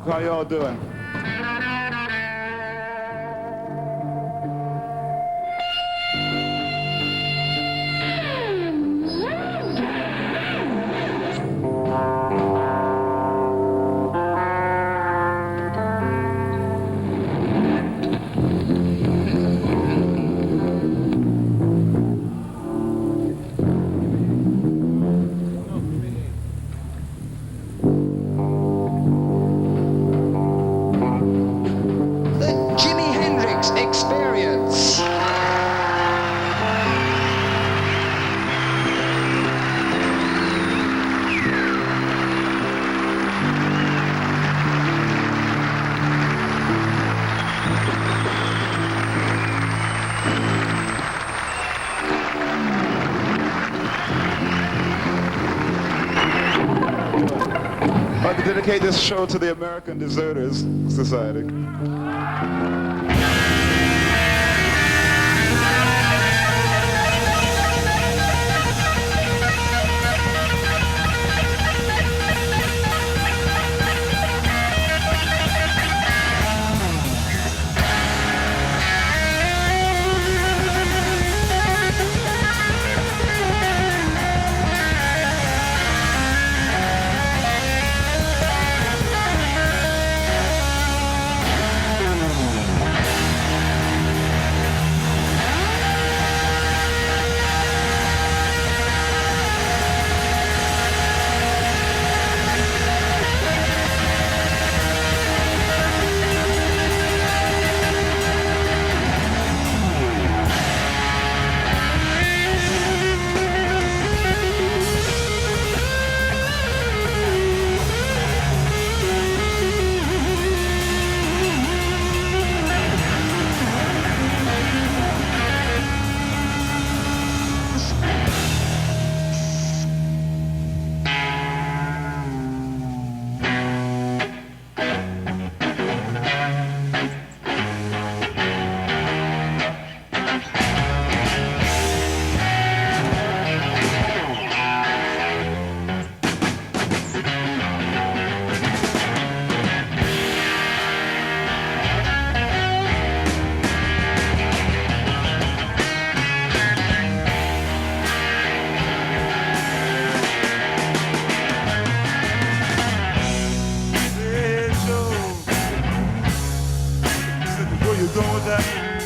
How y'all doing? Jimi Hendrix experience. I'd like to dedicate this show to the American Deserters Society.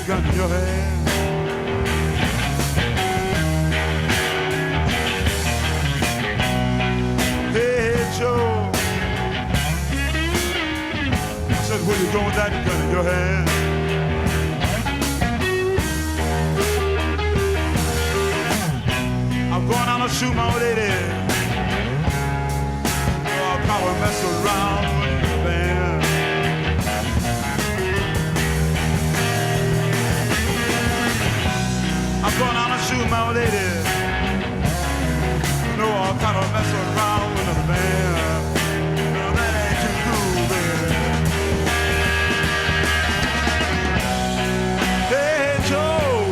Gun in your hand. Hey, Joe. I said, where you going with that gun in your hand? I'm going out to shoot my old lady. Oh, I'll probably mess around with the band. I'm going out and shoot my old lady. No, I'll kind of mess around with another man. No, that ain't too cool, baby. Hey, Joe.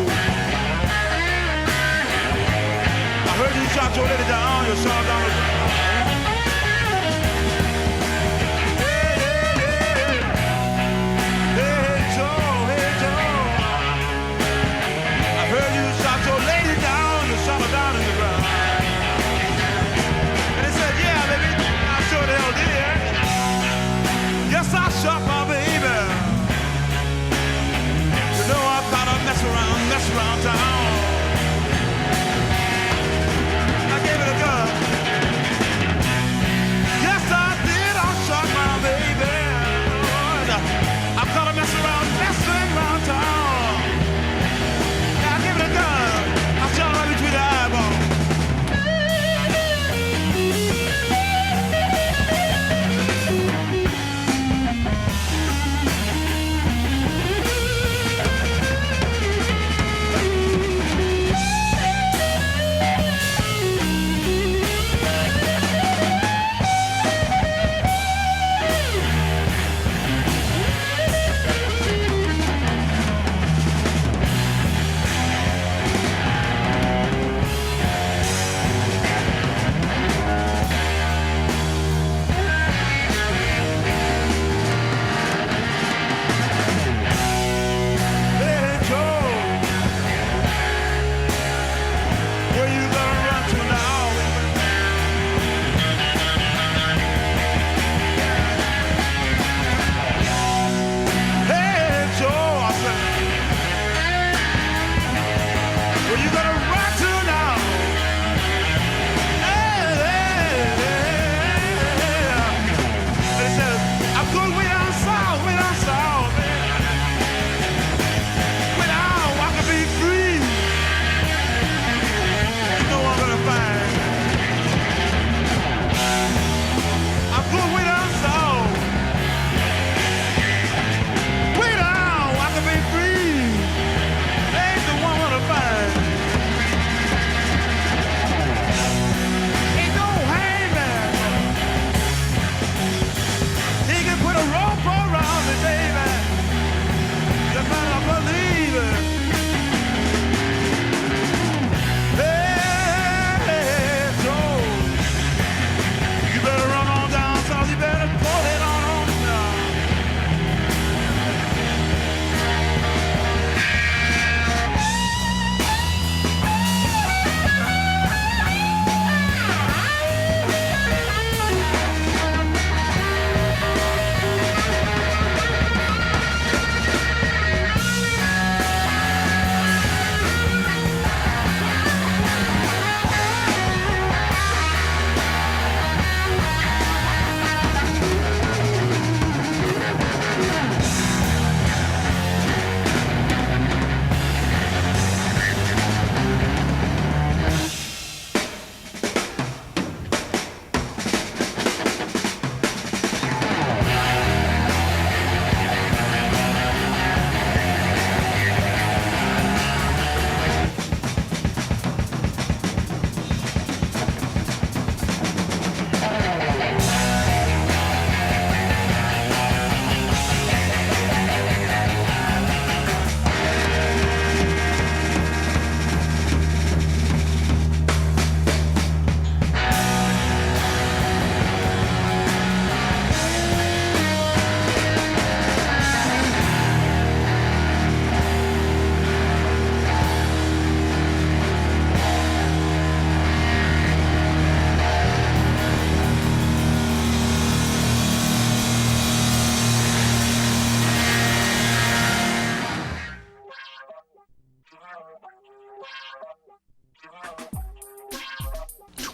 I heard you shot your lady down. You shot down the ground. Hey, Joe. Hey, Joe. I heard you shot your lady down, you shot her down in the ground. And he said, yeah, baby, I sure the hell did. Yes, I shot my baby. You know I kind of mess around town. I gave it a gun.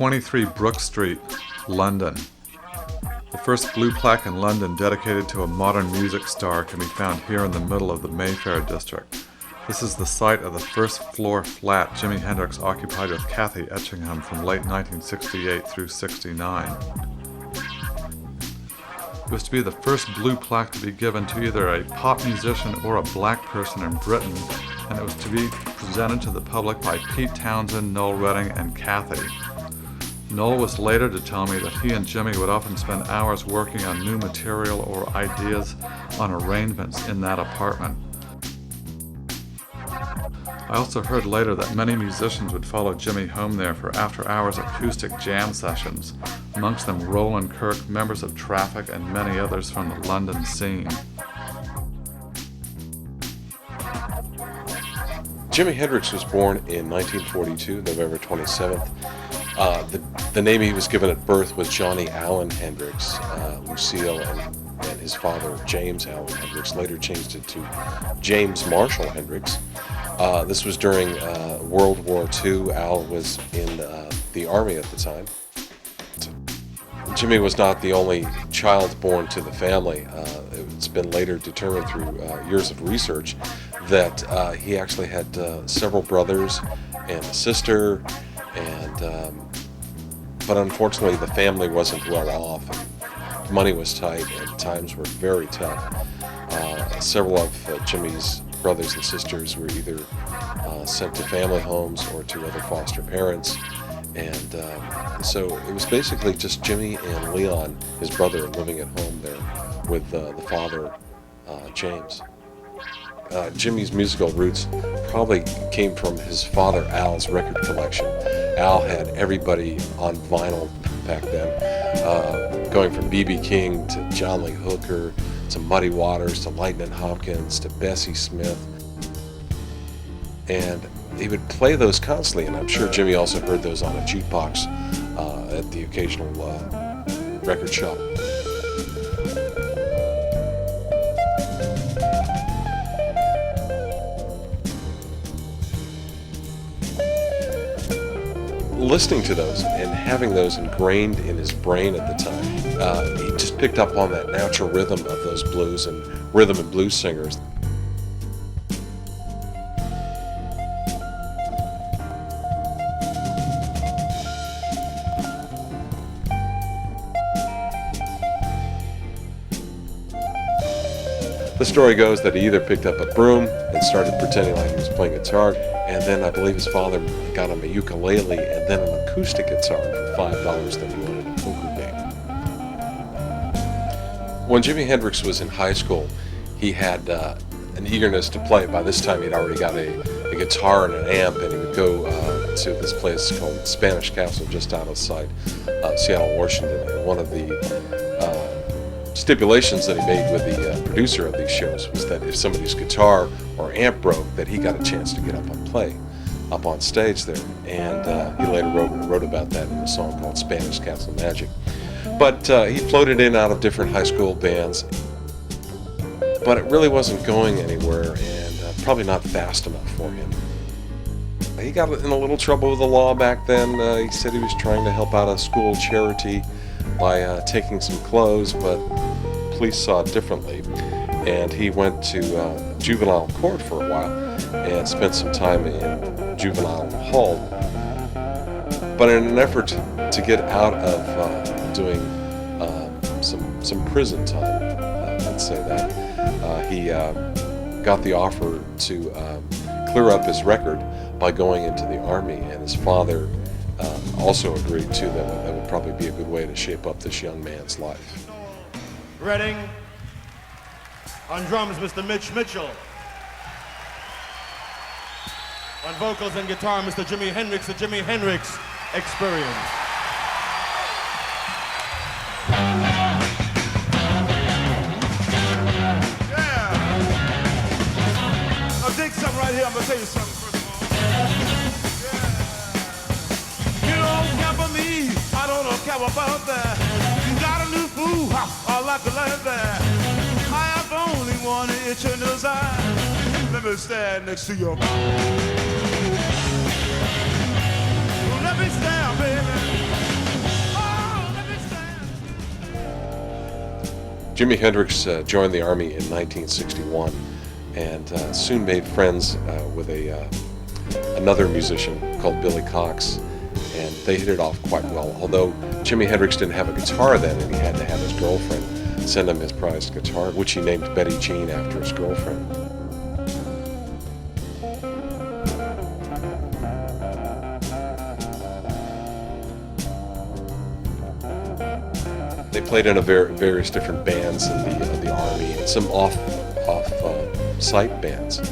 23 Brook Street, London. The first blue plaque in London dedicated to a modern music star can be found here in the middle of the Mayfair district. This is the site of the first floor flat Jimi Hendrix occupied with Kathy Etchingham from late 1968 through 69. It was to be the first blue plaque to be given to either a pop musician or a black person in Britain, and it was to be presented to the public by Pete Townsend, Noel Redding, and Kathy. Noel was later to tell me that he and Jimmy would often spend hours working on new material or ideas on arrangements in that apartment. I also heard later that many musicians would follow Jimmy home there for after-hours acoustic jam sessions, amongst them Roland Kirk, members of Traffic, and many others from the London scene. Jimi Hendrix was born in 1942, November 27th. The name he was given at birth was Johnny Allen Hendrix. Lucille and his father, James Allen Hendrix, later changed it to James Marshall Hendrix. This was during World War II. Al was in the Army at the time. Jimmy was not the only child born to the family. It's been later determined through years of research that he actually had several brothers and a sister, but unfortunately the family wasn't well off, and money was tight, and times were very tough. Several of Jimmy's brothers and sisters were either sent to family homes or to other foster parents, and so it was basically just Jimmy and Leon, his brother, living at home there with the father, James. Jimmy's musical roots probably came from his father Al's record collection. Al had everybody on vinyl back then, going from B.B. King to John Lee Hooker to Muddy Waters to Lightnin' Hopkins to Bessie Smith. And he would play those constantly, and I'm sure Jimmy also heard those on a jukebox at the occasional record shop. Listening to those and having those ingrained in his brain at the time, he just picked up on that natural rhythm of those blues and rhythm and blues singers. The story goes that he either picked up a broom and started pretending like he was playing guitar, and then I believe his father got him a ukulele and then an acoustic guitar for $5 that he wanted a poker game. When Jimi Hendrix was in high school, he had an eagerness to play. By this time he'd already got a guitar and an amp, and he would go to this place called Spanish Castle just outside Seattle, Washington, and one of the stipulations that he made with the producer of these shows was that if somebody's guitar or amp broke, that he got a chance to get up and play up on stage there. And he later wrote about that in a song called Spanish Castle Magic. But he floated in and out of different high school bands, but it really wasn't going anywhere, and probably not fast enough for him. He got in a little trouble with the law back then. He said he was trying to help out a school charity by taking some clothes, but police saw it differently, and he went to juvenile court for a while and spent some time in juvenile hall. But in an effort to get out of doing some prison time, let's say that, he got the offer to clear up his record by going into the Army, and his father also agreed to that. That would probably be a good way to shape up this young man's life. Redding. On drums, Mr. Mitch Mitchell. On vocals and guitar, Mr. Jimi Hendrix, the Jimi Hendrix Experience. Yeah. Now dig something right here. I'm gonna tell you something first of all. Yeah. You don't care for me. I don't care about that. You got a new boo. I like to like that. I have only one itch in his eye. Let me stand next to you. Let me stand, baby. Jimi Hendrix joined the Army in 1961 and soon made friends with another musician called Billy Cox, and they hit it off quite well. Although Jimi Hendrix didn't have a guitar then, and he had to have his girlfriend send him his prized guitar, which he named Betty Jean after his girlfriend. They played in various different bands in the Army and some off-site bands.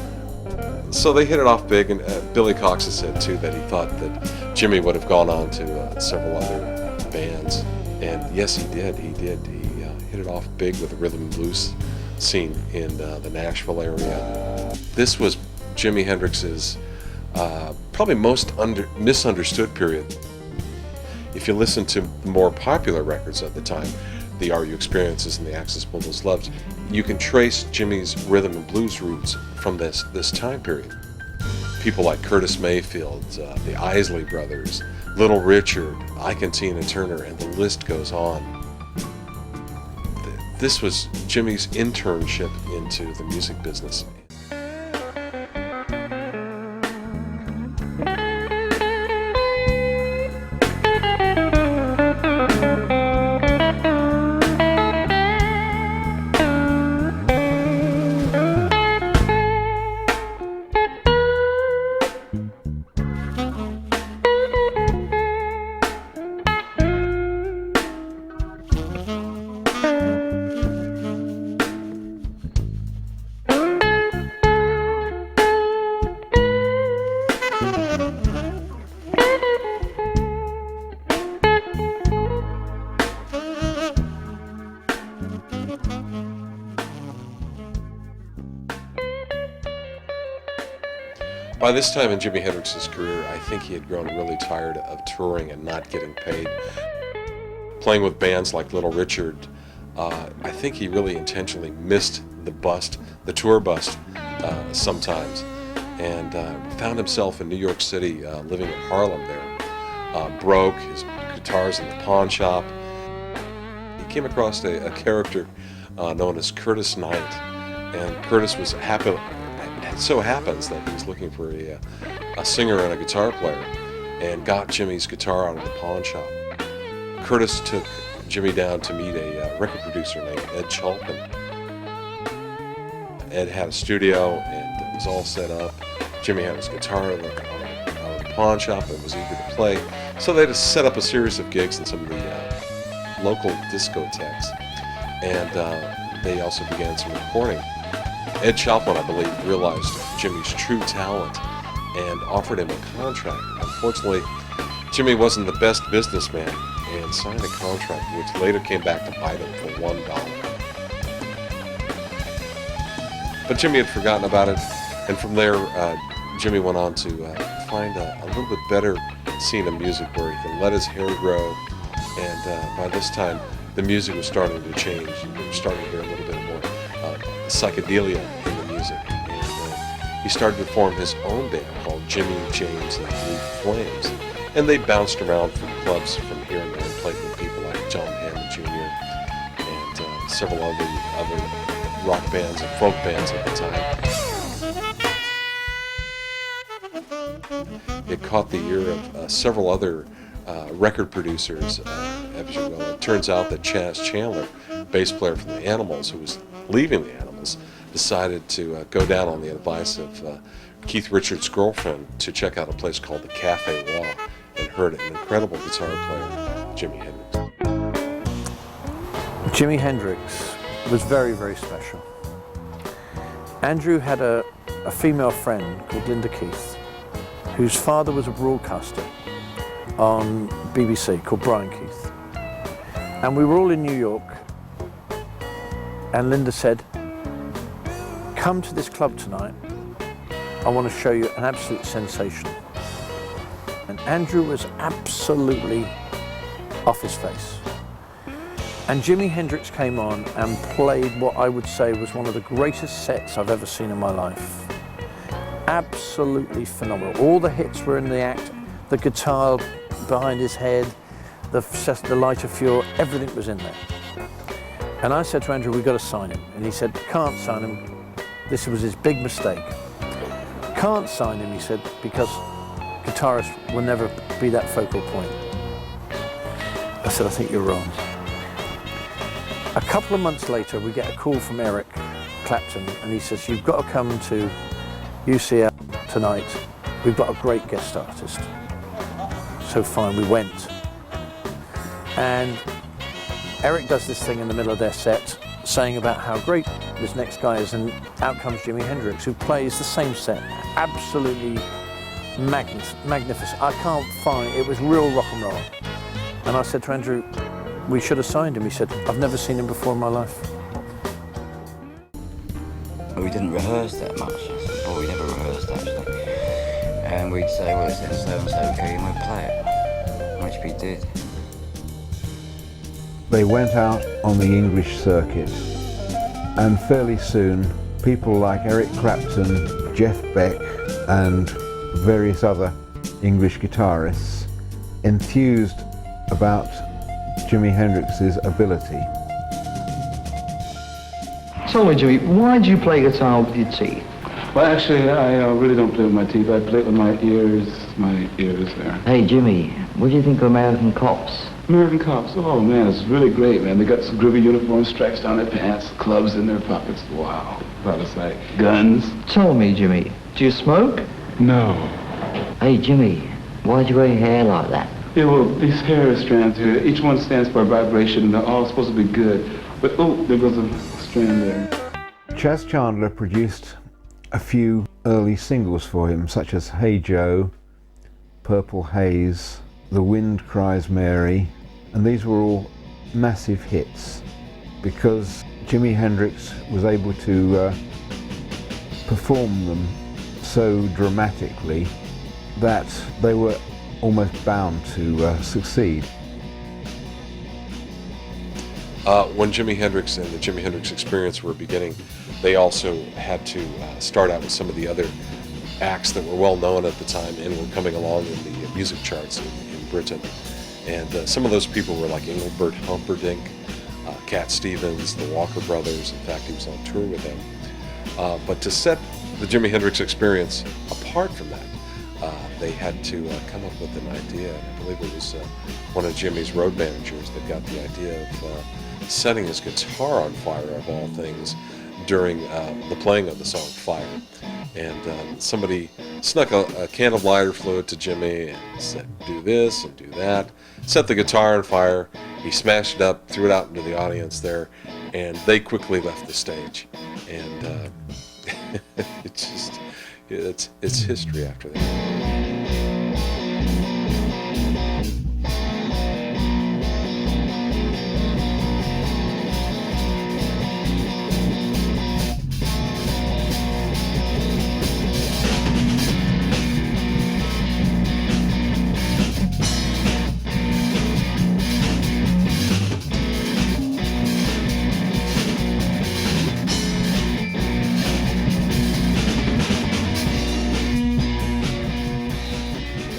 So they hit it off big, and Billy Cox has said too that he thought that Jimi would have gone on to several other bands, and yes, he did. He hit it off big with the rhythm and blues scene in the Nashville area. This was Jimi Hendrix's probably most misunderstood period. If you listen to the more popular records at the time, the Are You Experiences and the Axis Mulders Loves, you can trace Jimi's rhythm and blues roots from this time period. People like Curtis Mayfield, the Isley Brothers, Little Richard, Ike and Tina Turner, and the list goes on. This was Jimi's internship into the music business. By this time in Jimi Hendrix's career, I think he had grown really tired of touring and not getting paid. Playing with bands like Little Richard, I think he really intentionally missed the tour bust sometimes, and found himself in New York City, living in Harlem there. Broke, his guitars in the pawn shop. He came across a character known as Curtis Knight, and Curtis was happy. It so happens that he was looking for a singer and a guitar player, and got Jimi's guitar out of the pawn shop. Curtis took Jimi down to meet a record producer named Ed Chalpin. Ed had a studio and it was all set up. Jimi had his guitar out of the pawn shop and was eager to play, so they just set up a series of gigs in some of the local discotheques, and they also began some recording. Ed Chalpin, I believe, realized Jimi's true talent and offered him a contract. Unfortunately, Jimi wasn't the best businessman and signed a contract which later came back to bite him for $1. But Jimi had forgotten about it, and from there, Jimi went on to find a little bit better scene of music where he could let his hair grow, and by this time, the music was starting to change. We were starting to hear a little bit more psychedelia in the music, and he started to form his own band called Jimi, James, and the Blue Flames, and they bounced around from clubs from here and there and played with people like John Hammond Jr. and several other rock bands and folk bands at the time. It caught the ear of several other record producers, as you will. It turns out that Chaz Chandler, bass player from the Animals, who was leaving the Animals, decided to go down on the advice of Keith Richards' girlfriend to check out a place called the Cafe Wall, and heard an incredible guitar player, Jimi Hendrix. Jimi Hendrix was very, very special. Andrew had a female friend called Linda Keith, whose father was a broadcaster on BBC called Brian Keith. And we were all in New York, and Linda said, "Come to this club tonight. I want to show you an absolute sensation." And Andrew was absolutely off his face. And Jimi Hendrix came on and played what I would say was one of the greatest sets I've ever seen in my life. Absolutely phenomenal. All the hits were in the act, the guitar behind his head, the Light of Fuel, everything was in there. And I said to Andrew, we've got to sign him. And he said, can't sign him. This was his big mistake. Can't sign him, he said, because guitarists will never be that focal point. I said, I think you're wrong. A couple of months later, we get a call from Eric Clapton, and he says, you've got to come to UCL tonight. We've got a great guest artist. So fine, we went. And Eric does this thing in the middle of their set, saying about how great this next guy is, and out comes Jimi Hendrix, who plays the same set. Absolutely magnificent. I can't find, it was real rock and roll. And I said to Andrew, we should have signed him. He said, I've never seen him before in my life. We didn't rehearse that much, or we never rehearsed actually. And we'd say, well, it's in so-and-so key, and we'd play it, which we did. They went out on the English circuit, and fairly soon people like Eric Clapton, Jeff Beck and various other English guitarists enthused about Jimi Hendrix's ability. Tell me, Jimmy, why do you play guitar with your teeth? Well, actually, I really don't play with my teeth. I play it with my ears there. Hey, Jimmy, what do you think of American Cops? American Cops, oh man, it's really great, man. They got some groovy uniforms, stripes down their pants, clubs in their pockets. Wow, about a sight. Guns. Tell me, Jimmy, do you smoke? No. Hey, Jimmy, why do you wear your hair like that? Yeah, well, these hair strands here, each one stands for a vibration, and they're all supposed to be good. But, oh, there goes a strand there. Chas Chandler produced a few early singles for him, such as Hey Joe, Purple Haze, The Wind Cries Mary, and these were all massive hits because Jimi Hendrix was able to perform them so dramatically that they were almost bound to succeed. When Jimi Hendrix and the Jimi Hendrix Experience were beginning, they also had to start out with some of the other acts that were well known at the time and were coming along in the music charts in Britain. And some of those people were like Engelbert Humperdinck, Cat Stevens, the Walker Brothers. In fact, he was on tour with them. But to set the Jimi Hendrix Experience apart from that, they had to come up with an idea. And I believe it was one of Jimmy's road managers that got the idea of setting his guitar on fire, of all things, during the playing of the song Fire. And somebody snuck a can of lighter fluid to Jimmy and said, do this and do that. Set the guitar on fire. He smashed it up, threw it out into the audience there, and they quickly left the stage. And it's history after that.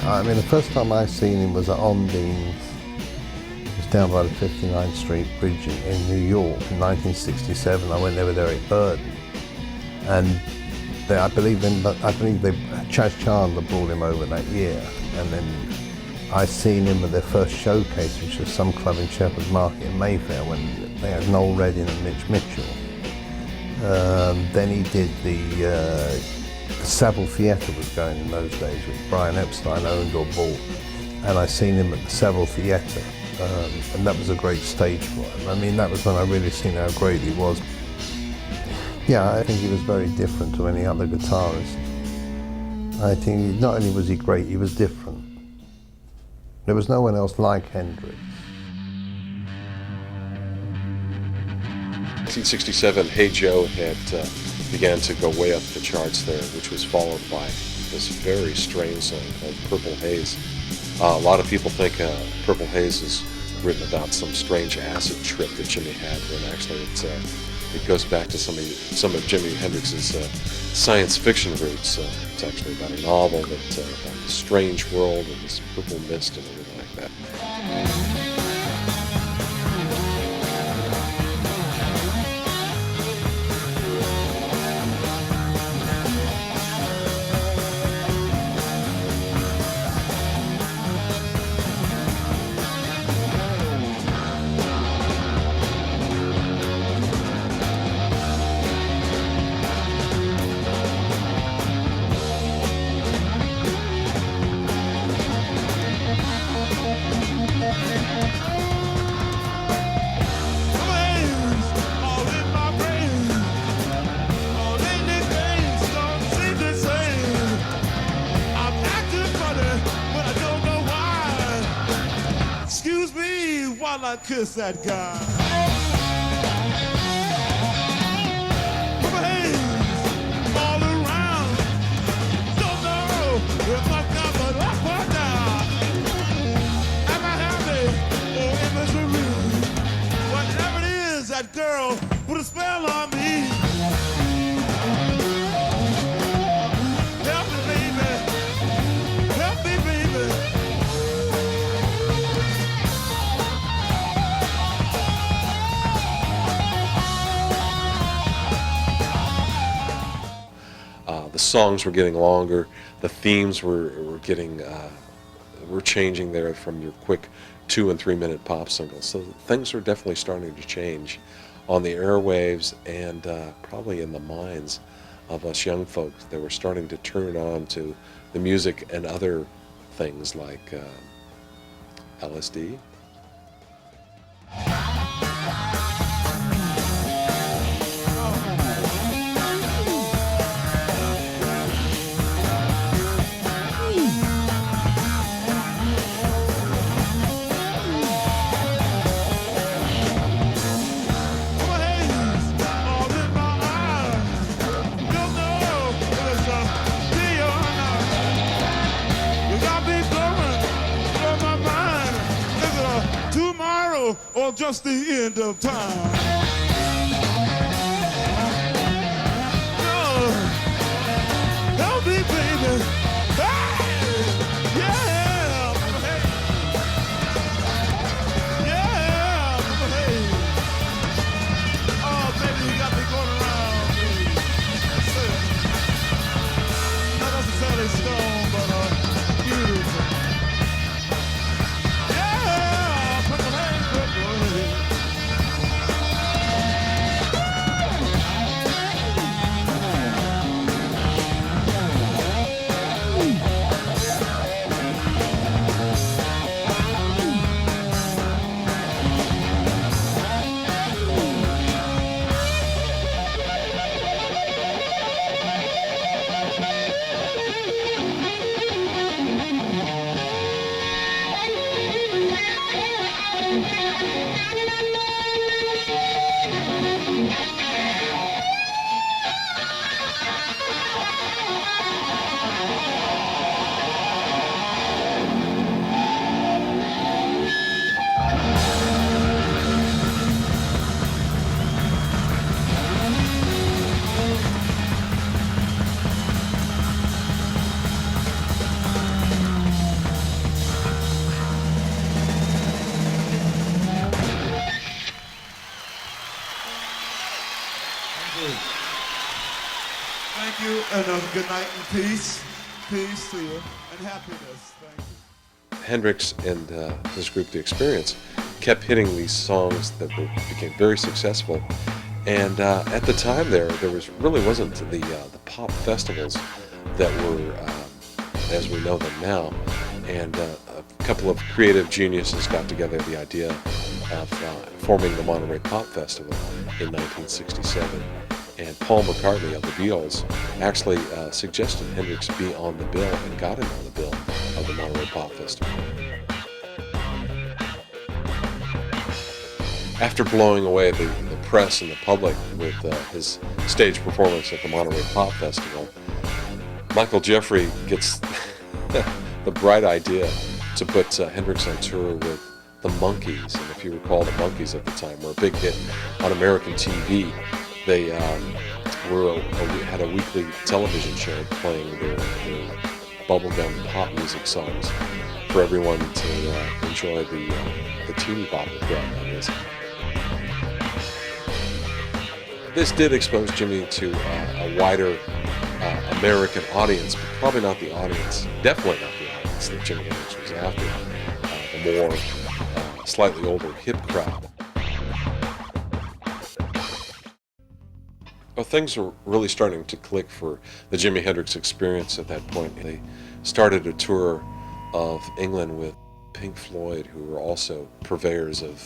I mean, the first time I seen him was at Ondine's. It was down by the 59th Street Bridge in New York in 1967. I went there with Eric Burden, and I believe Chas Chandler brought him over that year, and then I seen him at their first showcase, which was some club in Shepherd's Market in Mayfair, when they had Noel Redding and Mitch Mitchell. Then he did the Seville Theatre was going in those days, which Brian Epstein owned or bought, and I seen him at the Seville Theatre, and that was a great stage for him. I mean, that was when I really seen how great he was. Yeah, I think he was very different to any other guitarist. I think not only was he great, he was different. There was no one else like Hendrix. 1967, Hey Joe had began to go way up the charts there, which was followed by this very strange song called Purple Haze. A lot of people think Purple Haze is written about some strange acid trip that Jimmy had, when actually it goes back to some of Jimi Hendrix's science fiction roots. It's actually about a novel about a strange world and this purple mist and everything like that. Excuse me while I kiss that guy. Put my hands all around. Don't know if I'm coming up or down. Am I happy or in misery? Whatever it is, that girl put a spell on me. Help me, baby. Help me, baby. The songs were getting longer. The themes were getting were changing there from your quick 2 and 3 minute pop singles. So things were definitely starting to change on the airwaves and probably in the minds of us young folks. They were starting to turn on to the music and other things like LSD. Or just the end of time. No, help me, baby. Hey, yeah, hey, yeah, hey. Oh, baby, you got me going around. Not necessarily stone, but beautiful. Yeah, put the hands up. Thank you, and good night and peace. Peace to you, and happiness. Thank you. Hendrix and his group, The Experience, kept hitting these songs that became very successful. And at the time there wasn't the pop festivals that were as we know them now. And a couple of creative geniuses got together the idea of forming the Monterey Pop Festival in 1967. And Paul McCartney of the Beatles actually suggested Hendrix be on the bill and got him on the bill of the Monterey Pop Festival. After blowing away the press and the public with his stage performance at the Monterey Pop Festival, Michael Jeffrey gets the bright idea to put Hendrix on tour with the Monkees. And if you recall, the Monkees at the time were a big hit on American TV. They had a weekly television show playing their bubblegum pop music songs for everyone to enjoy the teeny bopper crowd, that is. This did expose Jimmy to a wider American audience, but probably not the audience, definitely not the audience that Jimi Hendrix was after, the more slightly older hip crowd. Well, things were really starting to click for the Jimi Hendrix Experience at that point. They started a tour of England with Pink Floyd, who were also purveyors of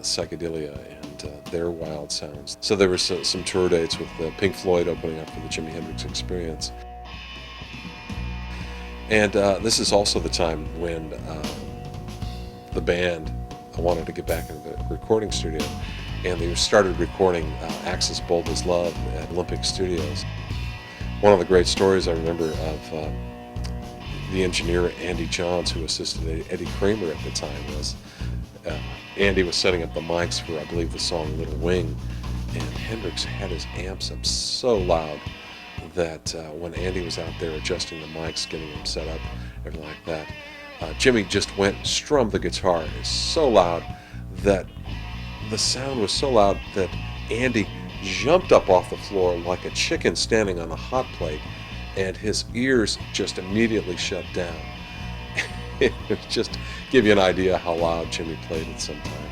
psychedelia and their wild sounds. So there were some tour dates with Pink Floyd opening up for the Jimi Hendrix Experience. And this is also the time when the band wanted to get back into the recording studio, and they started recording Axis Bold as Love at Olympic Studios. One of the great stories I remember of the engineer Andy Johns, who assisted Eddie Kramer at the time, was Andy was setting up the mics for, I believe, the song Little Wing, and Hendrix had his amps up so loud that when Andy was out there adjusting the mics, getting them set up, everything like that, Jimmy just went and strummed the guitar. It's so loud that the sound was so loud that Andy jumped up off the floor like a chicken standing on a hot plate, and his ears just immediately shut down. It was just to give you an idea how loud Jimmy played at some time.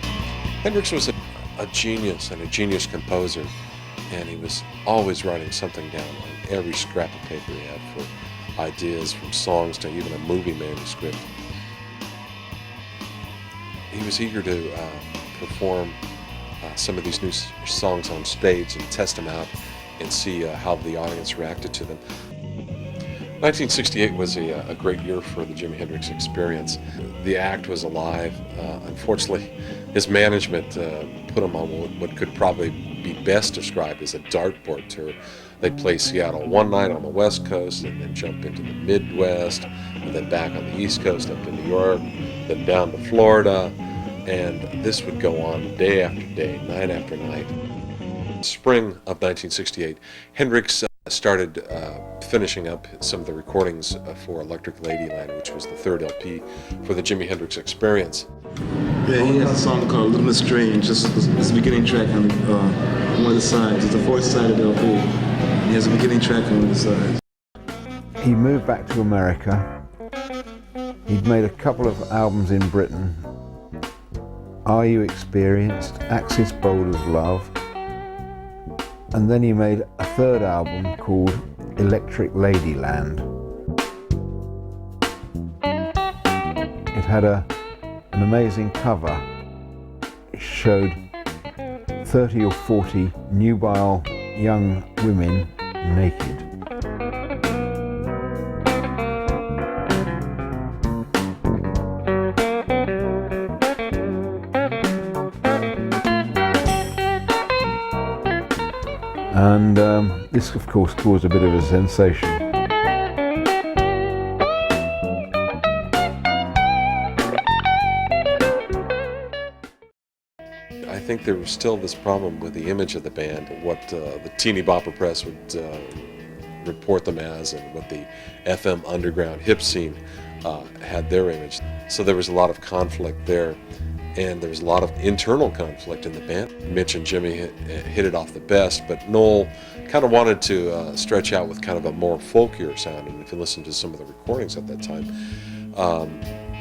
Hendrix was a genius and a genius composer, and he was always writing something down on every scrap of paper he had for ideas, from songs to even a movie manuscript. He was eager to perform some of these new songs on stage and test them out and see how the audience reacted to them. 1968 was a great year for the Jimi Hendrix Experience. The act was alive. Unfortunately, his management put him on what could probably be best described as a dartboard tour. They'd play Seattle one night on the West Coast, and then jump into the Midwest, and then back on the East Coast up in New York, then down to Florida, and this would go on day after day, night after night. Spring of 1968, Hendrix started finishing up some of the recordings for Electric Ladyland, which was the third LP for the Jimi Hendrix Experience. Yeah, he has a song called Little Miss Strange. It's the beginning track on one of the sides. It's the fourth side of the LP. He has a beginning track on one of the sides. He moved back to America. He'd made a couple of albums in Britain. Are You Experienced? Axis Bold as Love. And then he made a third album called Electric Ladyland. It had an amazing cover. It showed 30 or 40 nubile young women naked. And this, of course, caused a bit of a sensation. I think there was still this problem with the image of the band, what the teeny bopper press would report them as, and what the FM underground hip scene had their image. So there was a lot of conflict there. And there was a lot of internal conflict in the band. Mitch and Jimmy hit it off the best, but Noel kind of wanted to stretch out with kind of a more folkier sound. And if you listen to some of the recordings at that time,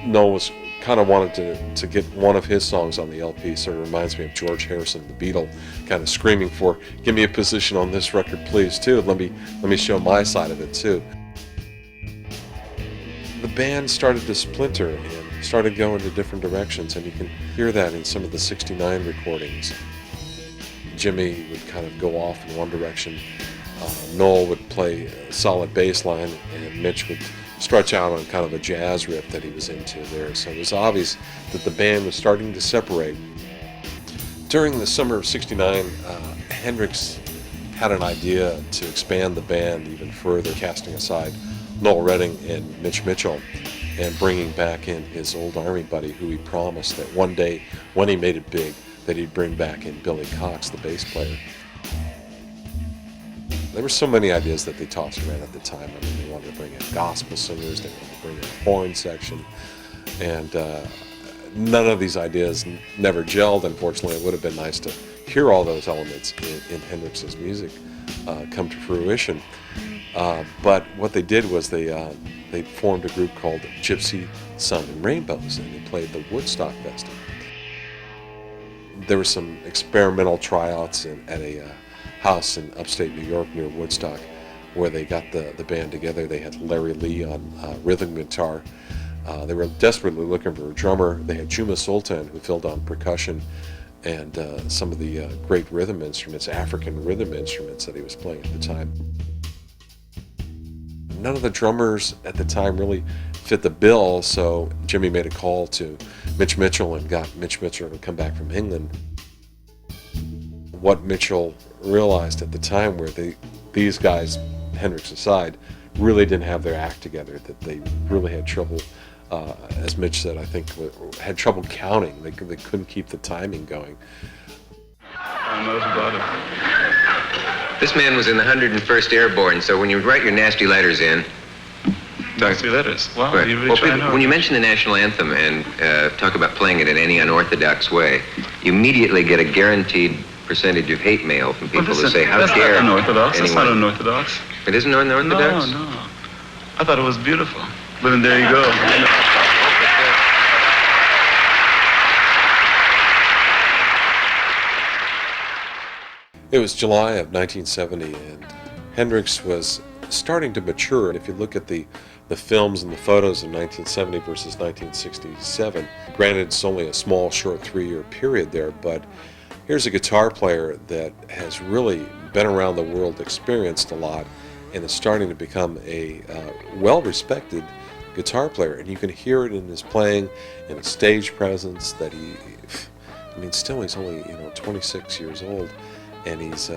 Noel was kind of wanted to get one of his songs on the LP. Sort of reminds me of George Harrison, the Beatle, kind of screaming for, "Give me a position on this record, please, too. Let me show my side of it too." The band started to splinter and started going to different directions, and you can hear that in some of the 69 recordings. Jimmy would kind of go off in one direction, Noel would play a solid bass line, and Mitch would stretch out on kind of a jazz riff that he was into there. So it was obvious that the band was starting to separate. During the summer of 69, Hendrix had an idea to expand the band even further, casting aside Noel Redding and Mitch Mitchell, and bringing back in his old Army buddy, who he promised that one day, when he made it big, that he'd bring back in Billy Cox, the bass player. There were so many ideas that they tossed around at the time. I mean, they wanted to bring in gospel singers, they wanted to bring in a horn section, and none of these ideas never gelled, unfortunately. It would have been nice to hear all those elements in Hendrix's music come to fruition. But what they did was they formed a group called Gypsy Sun and Rainbows, and they played the Woodstock Festival. There were some experimental tryouts at a house in upstate New York near Woodstock, where they got the band together. They had Larry Lee on rhythm guitar. They were desperately looking for a drummer. They had Juma Sultan, who filled on percussion and some of the great rhythm instruments, African rhythm instruments that he was playing at the time. none of the drummers at the time really fit the bill, so Jimmy made a call to Mitch Mitchell and got Mitch Mitchell to come back from England. What Mitchell realized at the time were these guys, Hendrix aside, really didn't have their act together, that they really had trouble, as Mitch said, I think, had trouble counting. They couldn't keep the timing going. This man was in the 101st Airborne, so when you write your nasty letters in... Nasty letters? Wow, right. you really Well, try people, hard. when you mention the national anthem and talk about playing it in any unorthodox way, you immediately get a guaranteed percentage of hate mail from people who say, how dare That's not unorthodox. That's not anyone... unorthodox. It isn't unorthodox? No. I thought it was beautiful. But then there you go. It was July of 1970, and Hendrix was starting to mature. And if you look at the films and the photos of 1970 versus 1967, granted it's only a small, short 3-year period there, but here's a guitar player that has really been around the world, experienced a lot, and is starting to become a well-respected guitar player. And you can hear it in his playing, in his stage presence, that still he's only 26 years old, and he's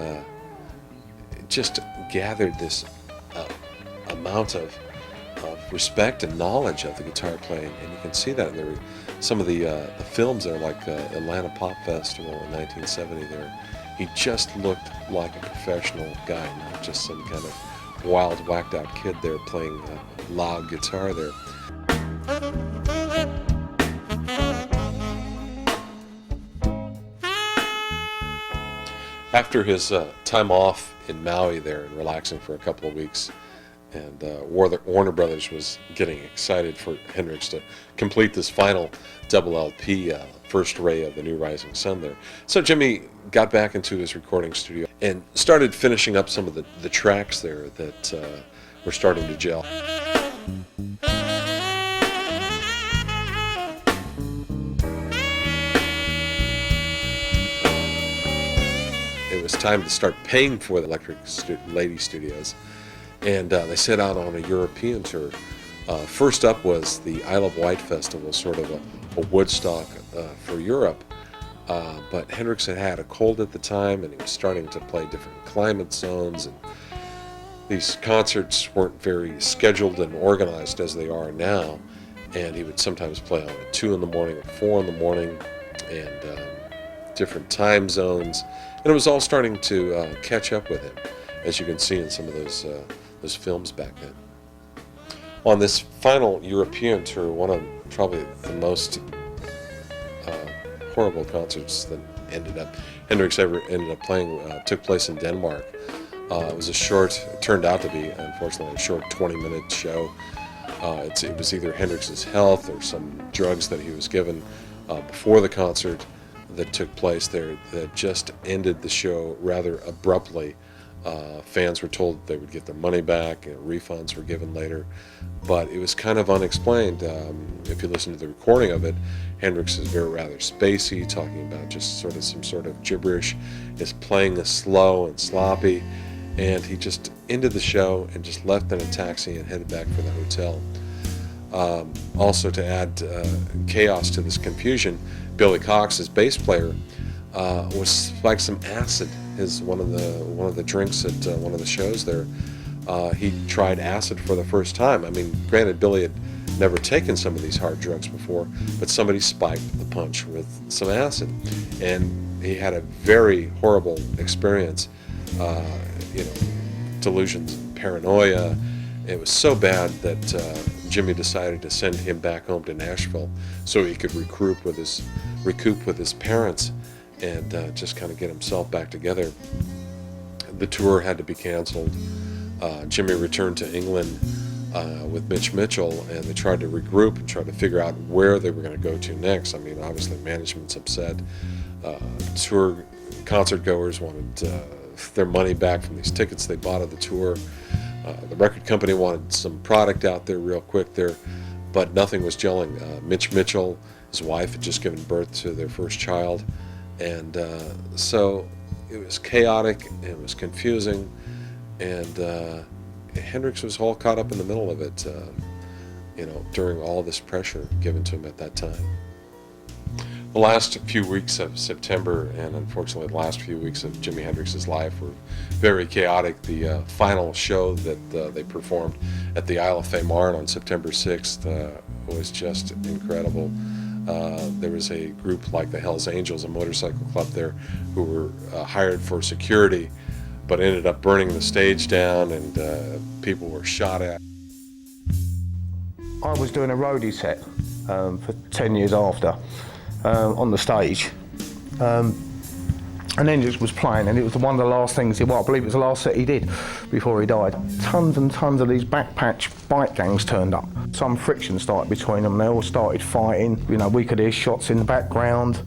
just gathered this amount of respect and knowledge of the guitar playing, and you can see that in some of the films there, like Atlanta Pop Festival in 1970 there. He just looked like a professional guy, not just some kind of wild, whacked out kid there playing loud guitar there. After his time off in Maui there and relaxing for a couple of weeks, and Warner Brothers was getting excited for Hendrix to complete this final double LP, First Ray of the New Rising Sun there. So Jimmy got back into his recording studio and started finishing up some of the tracks there that were starting to gel. It was time to start paying for the Electric Lady Studios, and they set out on a European tour. First up was the Isle of Wight Festival, sort of a Woodstock for Europe, but Hendrix had a cold at the time, and he was starting to play different climate zones, and these concerts weren't very scheduled and organized as they are now, and he would sometimes play on at 2 in the morning or 4 in the morning, and different time zones, and it was all starting to catch up with him, as you can see in some of those films back then. On this final European tour, one of probably the most horrible concerts that Hendrix ever ended up playing took place in Denmark. It was turned out to be, unfortunately, a short 20-minute show. It was either Hendrix's health or some drugs that he was given before the concert that took place there that just ended the show rather abruptly. Fans were told they would get their money back, and refunds were given later, but it was kind of unexplained. If you listen to the recording of it, Hendrix is rather spacey, talking about just some sort of gibberish. His playing is slow and sloppy, and he just ended the show and just left in a taxi and headed back for the hotel. Also, to add chaos to this confusion, Billy Cox, his bass player, was spiked some acid. One of the drinks at one of the shows there. He tried acid for the first time. I mean, granted, Billy had never taken some of these hard drugs before, but somebody spiked the punch with some acid, and he had a very horrible experience. Delusions, paranoia. It was so bad that Jimmy decided to send him back home to Nashville so he could recoup with his parents and just kind of get himself back together. The tour had to be canceled. Jimmy returned to England with Mitch Mitchell, and they tried to regroup and try to figure out where they were going to go to next. I mean, obviously management's upset. Tour concert goers wanted their money back from these tickets they bought at the tour. The record company wanted some product out there real quick there, but nothing was gelling. Mitch Mitchell, his wife, had just given birth to their first child, and so it was chaotic, it was confusing, and Hendrix was all caught up in the middle of it, during all this pressure given to him at that time. The last few weeks of September, and unfortunately the last few weeks of Jimi Hendrix's life, were very chaotic. The final show that they performed at the Isle of Fehmarn on September 6th was just incredible. There was a group like the Hells Angels, a motorcycle club there, who were hired for security, but ended up burning the stage down, and people were shot at. I was doing a roadie set for 10 years after on the stage, and Hendrix was playing, and it was one of the last things, I believe it was the last set he did before he died. Tons and tons of these backpatch bike gangs turned up. Some friction started between them, they all started fighting. We could hear shots in the background.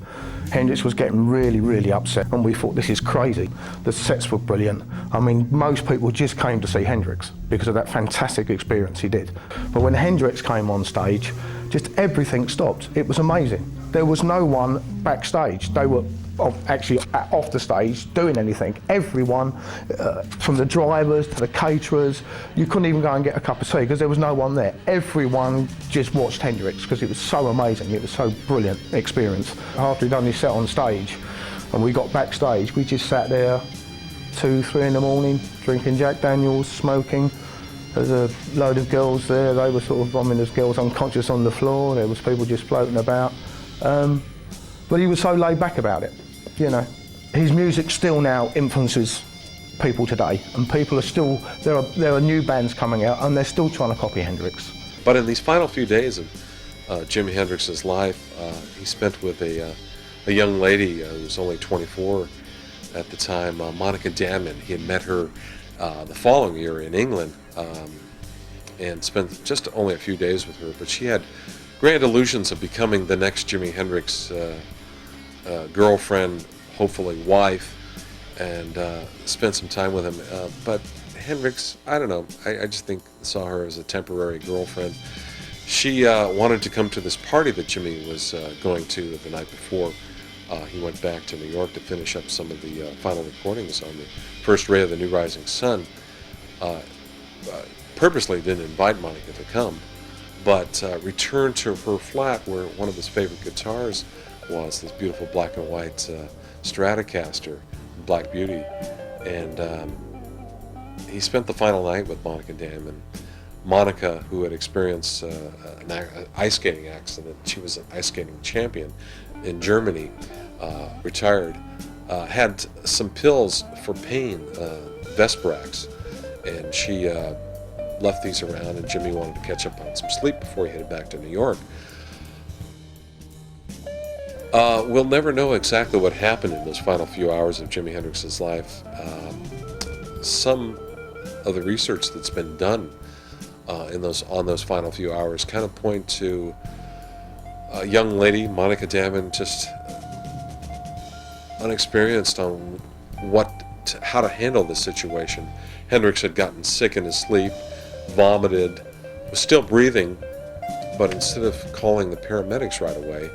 Hendrix was getting really, really upset, and we thought, this is crazy. The sets were brilliant. I mean, most people just came to see Hendrix because of that fantastic experience he did. But when Hendrix came on stage, just everything stopped. It was amazing. There was no one backstage. They were actually off the stage doing anything. Everyone, from the drivers to the caterers, you couldn't even go and get a cup of tea because there was no one there. Everyone just watched Hendrix because it was so amazing. It was so brilliant experience. After he'd done his set on stage and we got backstage, we just sat there 2, 3 in the morning drinking Jack Daniels, smoking. There's a load of girls there. They were there's girls unconscious on the floor. There was people just floating about. But he was so laid back about it, His music still now influences people today, and people are still, there are new bands coming out, and they're still trying to copy Hendrix. But in these final few days of Jimi Hendrix's life, he spent with a young lady who was only 24 at the time, Monica Damon. He had met her the following year in England, and spent just only a few days with her, but she had grand illusions of becoming the next Jimi Hendrix girlfriend, hopefully wife, and spent some time with him. But Hendrix, I don't know, I just saw her as a temporary girlfriend. She wanted to come to this party that Jimi was going to the night before. He went back to New York to finish up some of the final recordings on the first ray of the New Rising Sun. Purposely didn't invite Monica to come, but returned to her flat where one of his favorite guitars was, this beautiful black and white Stratocaster, Black Beauty, and he spent the final night with Monica Damon. Monica, who had experienced an ice skating accident, she was an ice skating champion in Germany, retired, had some pills for pain, Vesprax, and she left these around, and Jimi wanted to catch up on some sleep before he headed back to New York. We'll never know exactly what happened in those final few hours of Jimi Hendrix's life. Some of the research that's been done on those final few hours kind of point to a young lady, Monica Damon, just unexperienced on how to handle the situation. Hendrix had gotten sick in his sleep, vomited, was still breathing, but instead of calling the paramedics right away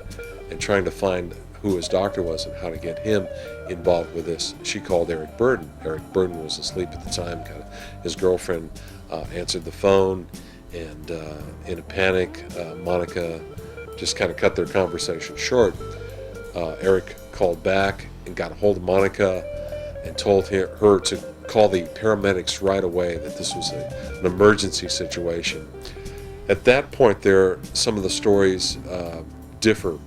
and trying to find who his doctor was and how to get him involved with this, she called Eric Burdon. Eric Burdon was asleep at the time. His girlfriend answered the phone, and in a panic, Monica just kind of cut their conversation short. Eric called back and got a hold of Monica and told her to call the paramedics right away, that this was an emergency situation. At that point some of the stories differ.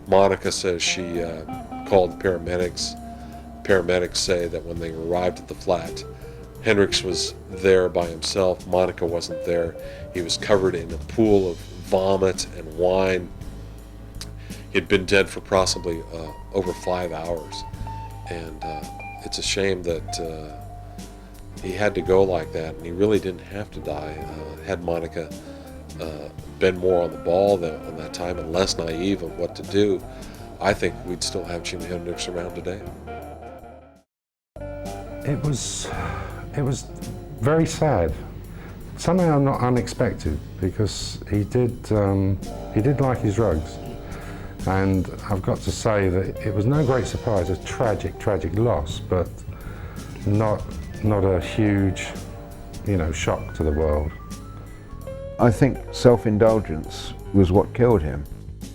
Monica says she called paramedics. Paramedics say that when they arrived at the flat, Hendrix was there by himself. Monica wasn't there. He was covered in a pool of vomit and wine. He'd been dead for possibly over 5 hours. And it's a shame that he had to go like that, and he really didn't have to die. Had Monica been more on the ball on that time and less naive of what to do, I think we'd still have Jimi Hendrix around today. It was very sad. Somehow not unexpected, because he did like his drugs. And I've got to say that it was no great surprise, a tragic loss, but not a huge you know, shock to the world. I think self-indulgence was what killed him.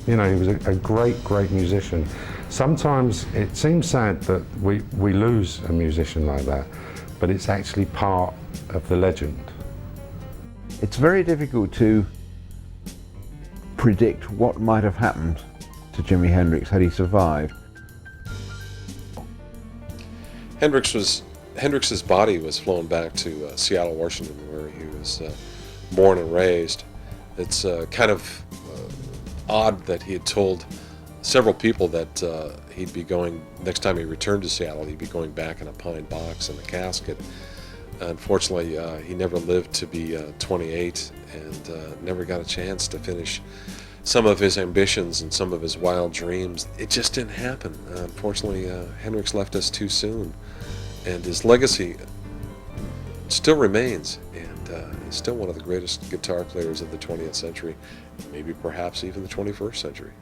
You know, he was a great, great musician. Sometimes it seems sad that we lose a musician like that, but it's actually part of the legend. It's very difficult to predict what might have happened to Jimi Hendrix had he survived. Hendrix's body was flown back to Seattle, Washington, where he was born and raised. It's kind of odd that he had told several people that he'd be going, next time he returned to Seattle, he'd be going back in a pine box in a casket. Unfortunately, he never lived to be 28 and never got a chance to finish some of his ambitions and some of his wild dreams. It just didn't happen. Unfortunately, Hendrix left us too soon, and his legacy still remains, and he's still one of the greatest guitar players of the 20th century, maybe perhaps even the 21st century.